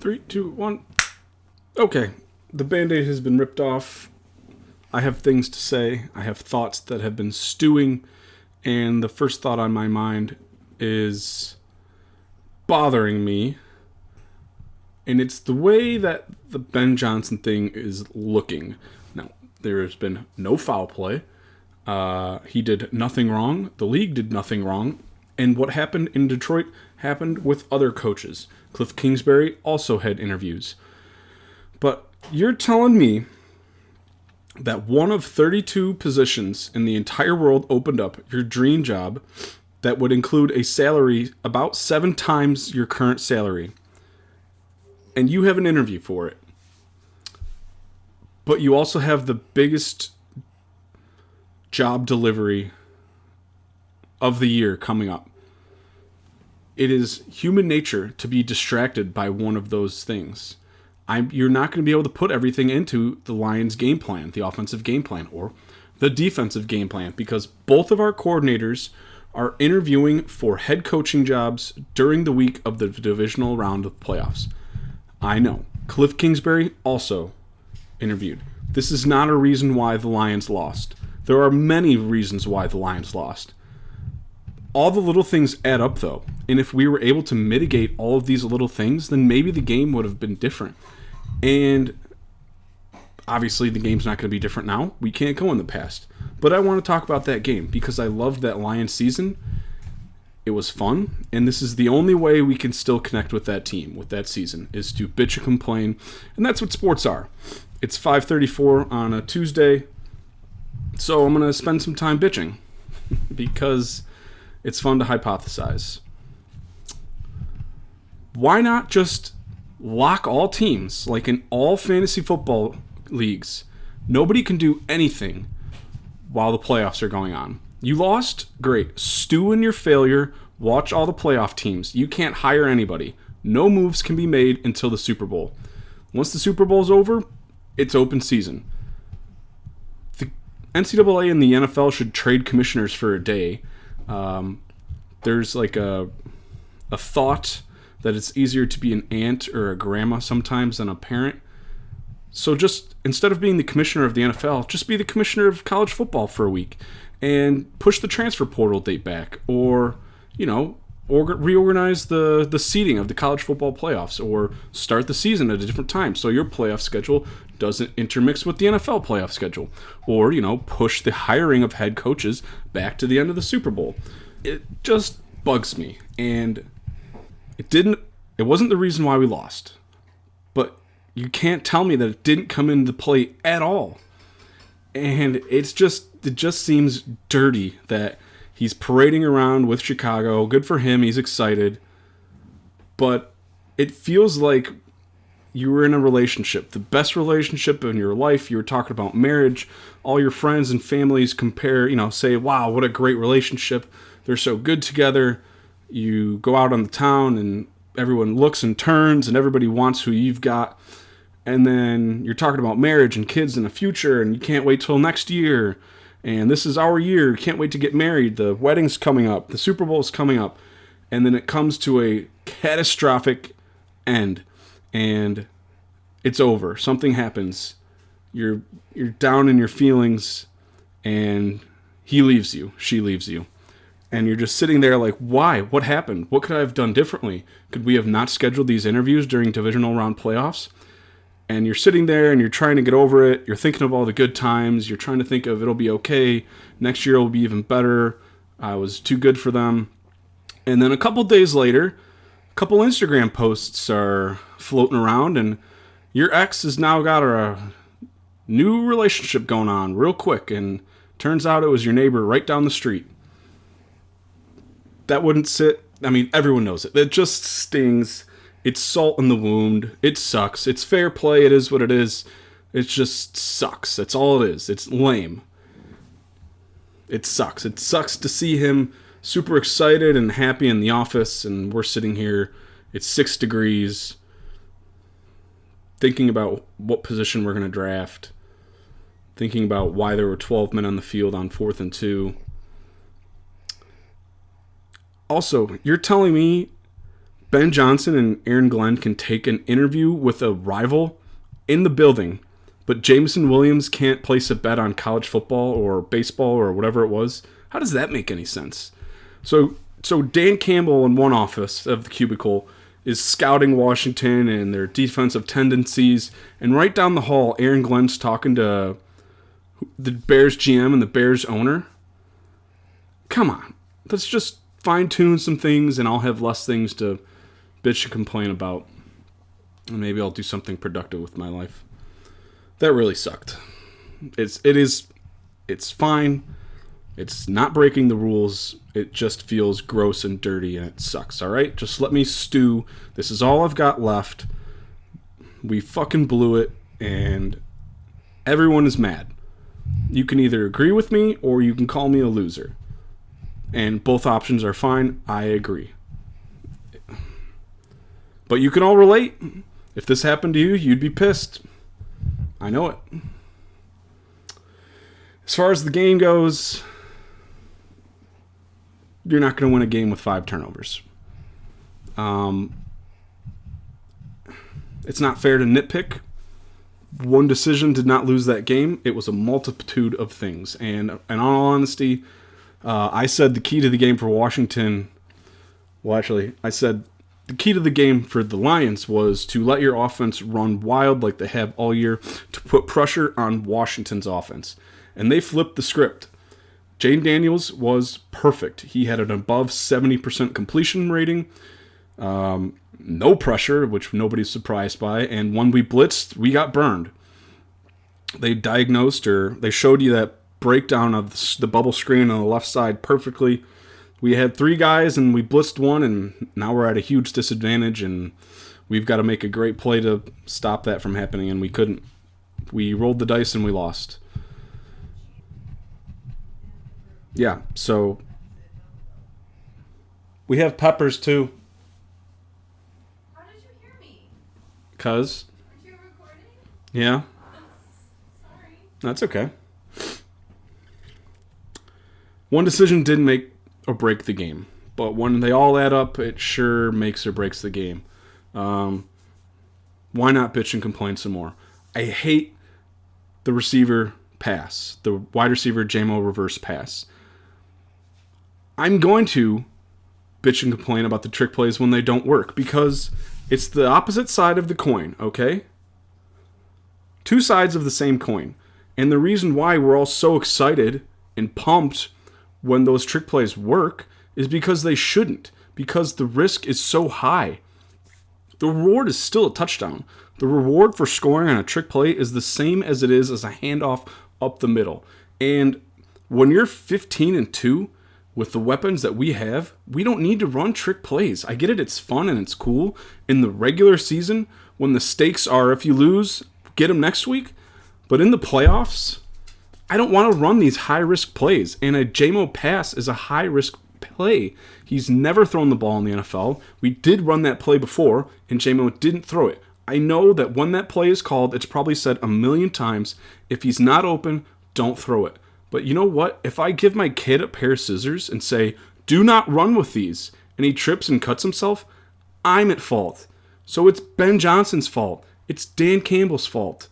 3, 2, 1. Okay, the Band-Aid has been ripped off. I have things to say. I have thoughts that have been stewing. And the first thought on my mind is bothering me. And it's the way that the Ben Johnson thing is looking. Now, there has been no foul play. He did nothing wrong. The league did nothing wrong. And what happened in Detroit happened with other coaches. Cliff Kingsbury also had interviews. But you're telling me that one of 32 positions in the entire world opened up, your dream job, that would include a salary about 7 times your current salary, and you have an interview for it, but you also have the biggest job delivery of the year coming up. It is human nature to be distracted by one of those things. You're not going to be able to put everything into the Lions game plan, the offensive game plan, or the defensive game plan, because both of our coordinators are interviewing for head coaching jobs during the week of the divisional round of playoffs. I know. Cliff Kingsbury also interviewed. This is not a reason why the Lions lost. There are many reasons why the Lions lost. All the little things add up, though. And if we were able to mitigate all of these little things, then maybe the game would have been different. And obviously the game's not going to be different now. We can't go in the past. But I want to talk about that game because I loved that Lions season. It was fun. And this is the only way we can still connect with that team, with that season, is to bitch and complain. And that's what sports are. It's 5:34 on a Tuesday. So I'm going to spend some time bitching because it's fun to hypothesize. Why not just lock all teams, like in all fantasy football leagues? Nobody can do anything while the playoffs are going on. You lost? Great. Stew in your failure. Watch all the playoff teams. You can't hire anybody. No moves can be made until the Super Bowl. Once the Super Bowl's over, it's open season. The NCAA and the NFL should trade commissioners for a day. There's like a thought that it's easier to be an aunt or a grandma sometimes than a parent. So just, instead of being the commissioner of the NFL, just be the commissioner of college football for a week and push the transfer portal date back, or, reorganize the seeding of the college football playoffs, or start the season at a different time so your playoff schedule doesn't intermix with the NFL playoff schedule, or, push the hiring of head coaches back to the end of the Super Bowl. It just bugs me, and it wasn't the reason why we lost, but you can't tell me that it didn't come into play at all. And it just seems dirty that he's parading around with Chicago. Good for him, he's excited. But it feels like you were in a relationship, the best relationship in your life. You were talking about marriage. All your friends and families compare, say, wow, what a great relationship. They're so good together. You go out on the town and everyone looks and turns and everybody wants who you've got. And then you're talking about marriage and kids in the future and you can't wait till next year. And this is our year. Can't wait to get married. The wedding's coming up. The Super Bowl's coming up. And then it comes to a catastrophic end. And it's over. Something happens. You're down in your feelings. And he leaves you. She leaves you. And you're just sitting there like, why? What happened? What could I have done differently? Could we have not scheduled these interviews during divisional round playoffs? And you're sitting there and you're trying to get over it. You're thinking of all the good times. You're trying to think of it'll be okay. Next year will be even better. I was too good for them. And then a couple days later, a couple Instagram posts are floating around and your ex has now got a new relationship going on real quick. And turns out it was your neighbor right down the street. That wouldn't sit. I mean, everyone knows it. It just stings. It's salt in the wound. It sucks. It's fair play. It is what it is. It just sucks. That's all it is. It's lame. It sucks. It sucks to see him super excited and happy in the office, and we're sitting here. It's 6 degrees, thinking about what position we're going to draft, thinking about why there were 12 men on the field on 4th and 2. Also, you're telling me Ben Johnson and Aaron Glenn can take an interview with a rival in the building, but Jameson Williams can't place a bet on college football or baseball or whatever it was. How does that make any sense? So Dan Campbell in one office of the cubicle is scouting Washington and their defensive tendencies, and right down the hall, Aaron Glenn's talking to the Bears GM and the Bears owner. Come on, let's just fine-tune some things, and I'll have less things to bitch and complain about. And maybe I'll do something productive with my life. That really sucked. It's fine. It's not breaking the rules. It just feels gross and dirty, and it sucks, all right? Just let me stew. This is all I've got left. We fucking blew it, and everyone is mad. You can either agree with me, or you can call me a loser. And both options are fine. I agree. But you can all relate. If this happened to you, you'd be pissed. I know it. As far as the game goes, you're not going to win a game with 5 turnovers. It's not fair to nitpick. One decision did not lose that game. It was a multitude of things. And in all honesty, I said the key to the game for Washington... Well, actually, I said the key to the game for the Lions was to let your offense run wild like they have all year to put pressure on Washington's offense. And they flipped the script. Jane Daniels was perfect. He had an above 70% completion rating. No pressure, which nobody's surprised by. And when we blitzed, we got burned. They diagnosed, or they showed you that breakdown of the bubble screen on the left side perfectly. We had 3 guys and we blitzed one, and now we're at a huge disadvantage, and we've got to make a great play to stop that from happening, and we couldn't. We rolled the dice and we lost. Yeah, so we have peppers too. How did you hear me? 'Cause? Aren't you recording? Yeah. Sorry. That's okay. One decision didn't make or break the game, but when they all add up, it sure makes or breaks the game. Why not bitch and complain some more? I hate the receiver pass, the wide receiver JMO reverse pass. I'm going to bitch and complain about the trick plays when they don't work, because it's the opposite side of the coin, okay? 2 sides of the same coin. And the reason why we're all so excited and pumped when those trick plays work is because they shouldn't, because the risk is so high. The reward is still a touchdown. The reward for scoring on a trick play is the same as it is as a handoff up the middle. And when you're 15-2 with the weapons that we have, we don't need to run trick plays. I get it, it's fun and it's cool. In the regular season, when the stakes are if you lose, get them next week. But in the playoffs, I don't want to run these high-risk plays. And a JMO pass is a high-risk play. He's never thrown the ball in the NFL. We did run that play before, and JMO didn't throw it. I know that when that play is called, it's probably said a million times, if he's not open, don't throw it. But you know what? If I give my kid a pair of scissors and say, do not run with these, and he trips and cuts himself, I'm at fault. So it's Ben Johnson's fault. It's Dan Campbell's fault.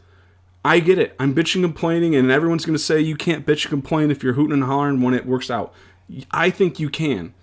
I get it. I'm bitching and complaining, and everyone's going to say you can't bitch and complain if you're hooting and hollering when it works out. I think you can.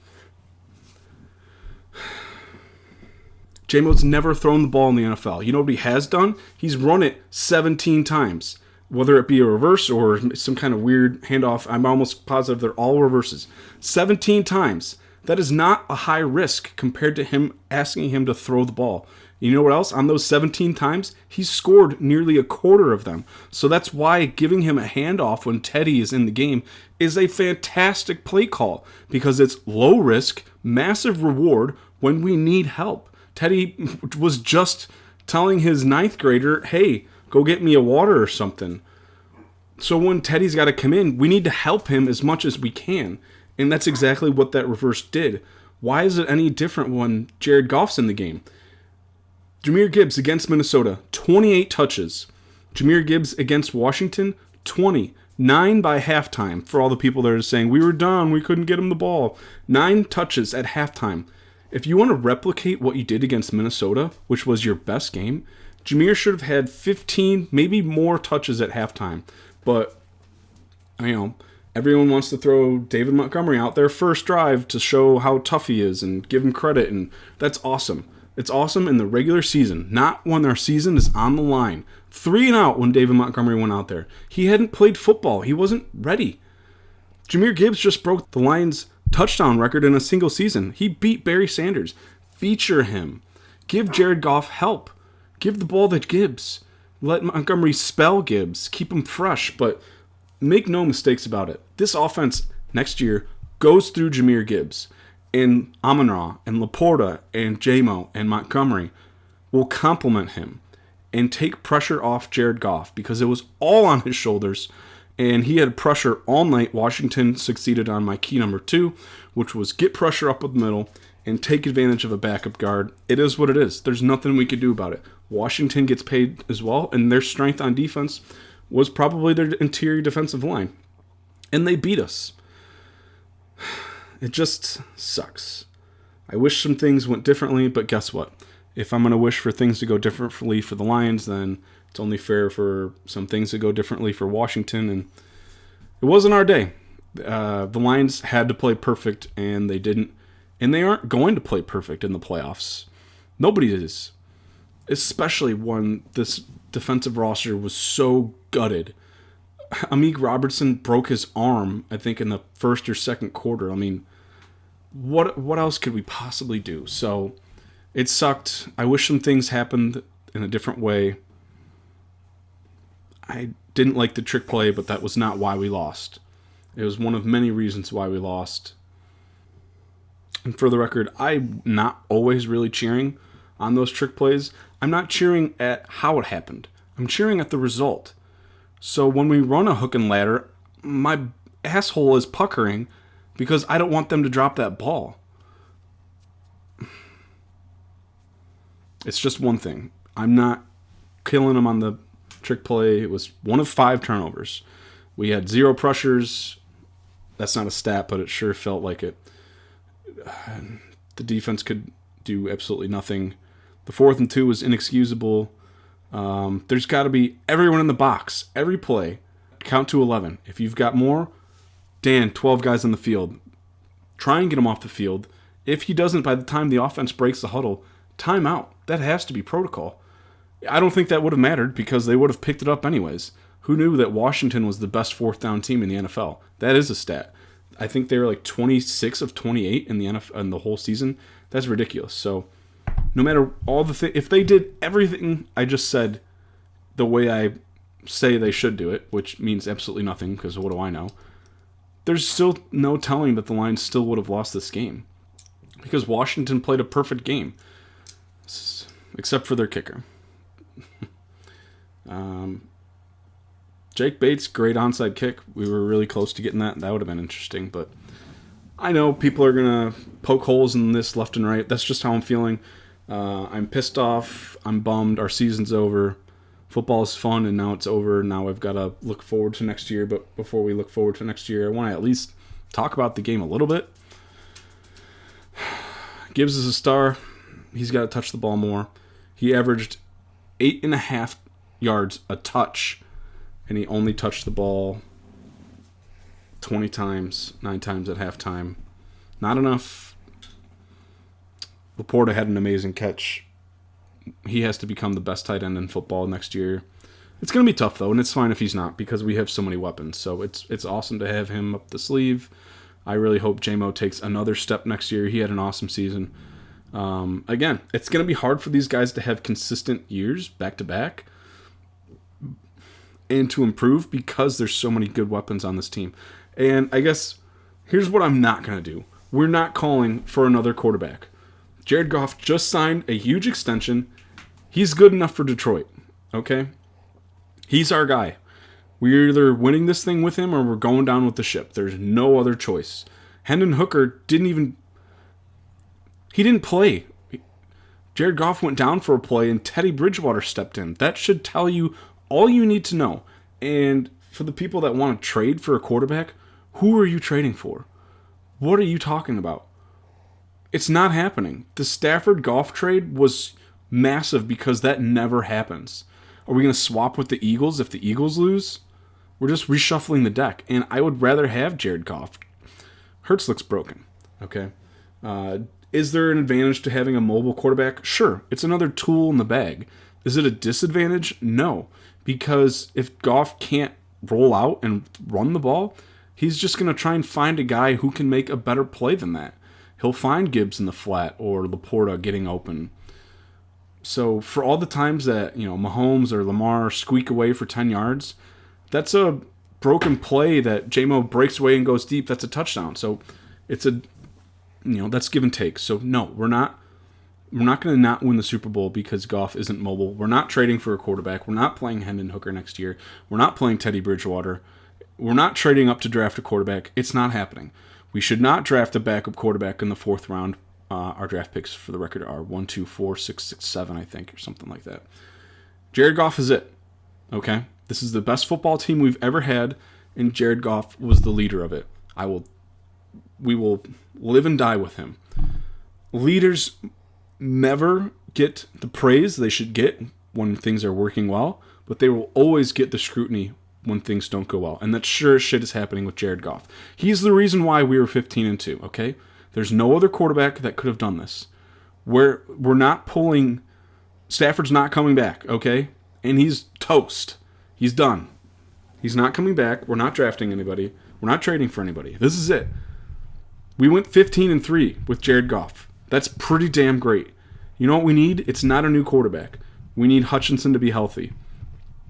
J-Mo's never thrown the ball in the NFL. You know what he has done? He's run it 17 times. Whether it be a reverse or some kind of weird handoff, I'm almost positive they're all reverses. 17 times. That is not a high risk compared to him asking him to throw the ball. You know what else? On those 17 times, he's scored nearly a quarter of them. So that's why giving him a handoff when Teddy is in the game is a fantastic play call, because it's low risk, massive reward when we need help. Teddy was just telling his 9th grader, hey, go get me a water or something. So when Teddy's got to come in, we need to help him as much as we can. And that's exactly what that reverse did. Why is it any different when Jared Goff's in the game? Jahmyr Gibbs against Minnesota, 28 touches. Jahmyr Gibbs against Washington, 20. 9 by halftime, for all the people that are saying, we were done, we couldn't get him the ball. 9 touches at halftime. If you want to replicate what you did against Minnesota, which was your best game, Jameer should have had 15, maybe more touches at halftime. But, everyone wants to throw David Montgomery out there first drive to show how tough he is and give him credit, and that's awesome. It's awesome in the regular season, not when our season is on the line. 3 and out when David Montgomery went out there. He hadn't played football. He wasn't ready. Jahmyr Gibbs just broke the Lions' touchdown record in a single season. He beat Barry Sanders. Feature him. Give Jared Goff help. Give the ball to Gibbs. Let Montgomery spell Gibbs. Keep him fresh, but make no mistakes about it. This offense next year goes through Jahmyr Gibbs. And Amon-Ra and Laporta and J-Mo and Montgomery will complement him and take pressure off Jared Goff because it was all on his shoulders. And he had pressure all night. Washington succeeded on my key number 2, which was get pressure up the middle and take advantage of a backup guard. It is what it is. There's nothing we could do about it. Washington gets paid as well, and their strength on defense was probably their interior defensive line. And they beat us. It just sucks. I wish some things went differently, but guess what? If I'm going to wish for things to go differently for the Lions, then it's only fair for some things to go differently for Washington, and it wasn't our day. The Lions had to play perfect, and they didn't. And they aren't going to play perfect in the playoffs. Nobody is. Especially when this defensive roster was so gutted. Amik Robertson broke his arm, I think, in the first or second quarter. I mean, what else could we possibly do? So, it sucked. I wish some things happened in a different way. I didn't like the trick play, but that was not why we lost. It was one of many reasons why we lost. And for the record, I'm not always really cheering on those trick plays. I'm not cheering at how it happened. I'm cheering at the result. So when we run a hook and ladder, my asshole is puckering because I don't want them to drop that ball. It's just one thing. I'm not killing them on the trick play. It was 1 of 5 turnovers. We had 0 pressures. That's not a stat, but it sure felt like it. The defense could do absolutely nothing. The 4th and 2 was inexcusable. There's got to be everyone in the box. Every play. Count to 11. If you've got more, 12 guys on the field. Try and get him off the field. If he doesn't, by the time the offense breaks the huddle, timeout. That has to be protocol. I don't think that would have mattered because they would have picked it up anyways. Who knew that Washington was the best 4th down team in the NFL? That is a stat. I think they were like 26 of 28 in the NFL in the whole season. That's ridiculous. So, no matter all the things, if they did everything I just said the way I say they should do it, which means absolutely nothing because what do I know? There's still no telling that the Lions still would have lost this game because Washington played a perfect game, except for their kicker. Jake Bates, great onside kick. We were really close to getting that. That would have been interesting, but I know people are going to poke holes in this left and right. That's just how I'm feeling. I'm pissed off. I'm bummed. Our season's over. Football is fun, and now it's over. Now I've got to look forward to next year, but before we look forward to next year, I want to at least talk about the game a little bit. Gibbs is a star. He's got to touch the ball more. He averaged 8.5 yards a touch, and he only touched the ball 20 times, 9 times at halftime. Not enough. Laporta had an amazing catch. He has to become the best tight end in football next year. It's going to be tough, though, and it's fine if he's not because we have so many weapons. So it's awesome to have him up the sleeve. I really hope J-Mo takes another step next year. He had an awesome season. Again, it's going to be hard for these guys to have consistent years back-to-back and to improve because there's so many good weapons on this team. And I guess here's what I'm not going to do. We're not calling for another quarterback. Jared Goff just signed a huge extension. He's good enough for Detroit, okay? He's our guy. We're either winning this thing with him or we're going down with the ship. There's no other choice. Hendon Hooker didn't play. Jared Goff went down for a play and Teddy Bridgewater stepped in. That should tell you all you need to know. And for the people that want to trade for a quarterback, who are you trading for? What are you talking about? It's not happening. The Stafford Goff trade was massive because that never happens. Are we going to swap with the Eagles if the Eagles lose? We're just reshuffling the deck, and I would rather have Jared Goff. Hurts looks broken. Okay. Is there an advantage to having a mobile quarterback? Sure. It's another tool in the bag. Is it a disadvantage? No. Because if Goff can't roll out and run the ball, he's just going to try and find a guy who can make a better play than that. He'll find Gibbs in the flat or Laporta getting open. So for all the times that, Mahomes or Lamar squeak away for 10 yards, that's a broken play that J-Mo breaks away and goes deep. That's a touchdown. So it's that's give and take. So no, we're not going to not win the Super Bowl because Goff isn't mobile. We're not trading for a quarterback. We're not playing Hendon Hooker next year. We're not playing Teddy Bridgewater. We're not trading up to draft a quarterback. It's not happening. We should not draft a backup quarterback in the 4th round. Our draft picks, for the record, are 1, 2, 4, 6, 6, 7, I think, or something like that. Jared Goff is it. Okay? This is the best football team we've ever had, and Jared Goff was the leader of it. We will live and die with him. Leaders never get the praise they should get when things are working well, but they will always get the scrutiny when things don't go well. And that sure as shit is happening with Jared Goff. He's the reason why we were 15-2, okay? There's no other quarterback that could have done this. We're not pulling... Stafford's not coming back, okay? And he's toast. He's done. He's not coming back. We're not drafting anybody. We're not trading for anybody. This is it. We went 15-3 with Jared Goff. That's pretty damn great. You know what we need? It's not a new quarterback. We need Hutchinson to be healthy.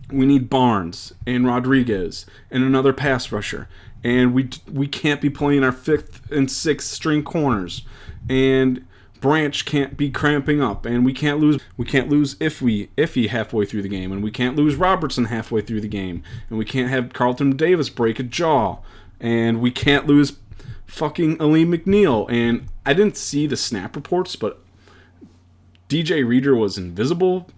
We need Barnes and Rodriguez and another pass rusher. And we can't be playing our 5th and 6th string corners. And Branch can't be cramping up. And we can't lose Iffy halfway through the game. And we can't lose Robertson halfway through the game. And we can't have Carlton Davis break a jaw. And we can't lose fucking Aleem McNeil. And I didn't see the snap reports, but DJ Reader was invisible.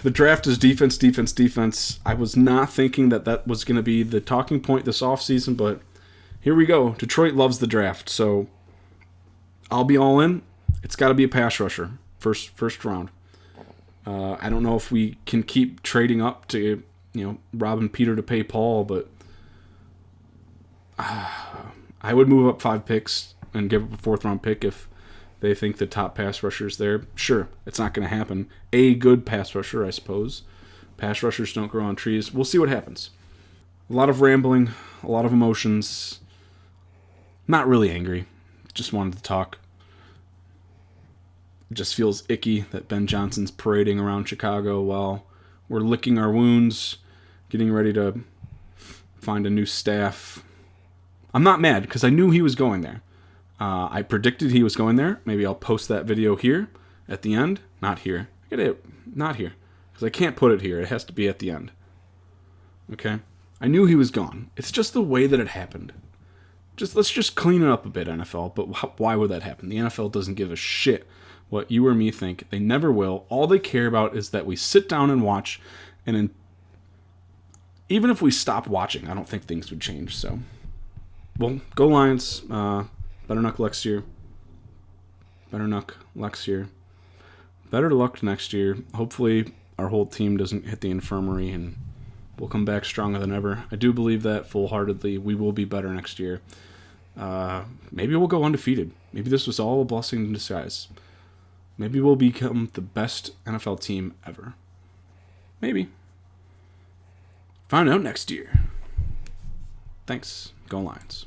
The draft is defense, defense, defense. I was not thinking that was going to be the talking point this offseason, but here we go. Detroit loves the draft, so I'll be all in. It's got to be a pass rusher, first round. I don't know if we can keep trading up to, robbing Peter to pay Paul, but I would move up 5 picks and give up a 4th round pick if they think the top pass rusher is there. Sure, it's not going to happen. A good pass rusher, I suppose. Pass rushers don't grow on trees. We'll see what happens. A lot of rambling, a lot of emotions. Not really angry. Just wanted to talk. It just feels icky that Ben Johnson's parading around Chicago while we're licking our wounds, getting ready to find a new staff. I'm not mad because I knew he was going there. I predicted he was going there. Maybe I'll post that video here at the end. Not here. Not here. Because I can't put it here. It has to be at the end. Okay? I knew he was gone. It's just the way that it happened. Let's just clean it up a bit, NFL. But why would that happen? The NFL doesn't give a shit what you or me think. They never will. All they care about is that we sit down and watch. And even if we stopped watching, I don't think things would change. So, well, go Lions. Better luck next year. Better luck next year. Hopefully our whole team doesn't hit the infirmary and we'll come back stronger than ever. I do believe that full-heartedly. We will be better next year. Maybe we'll go undefeated. Maybe this was all a blessing in disguise. Maybe we'll become the best NFL team ever. Maybe. Find out next year. Thanks. Go Lions.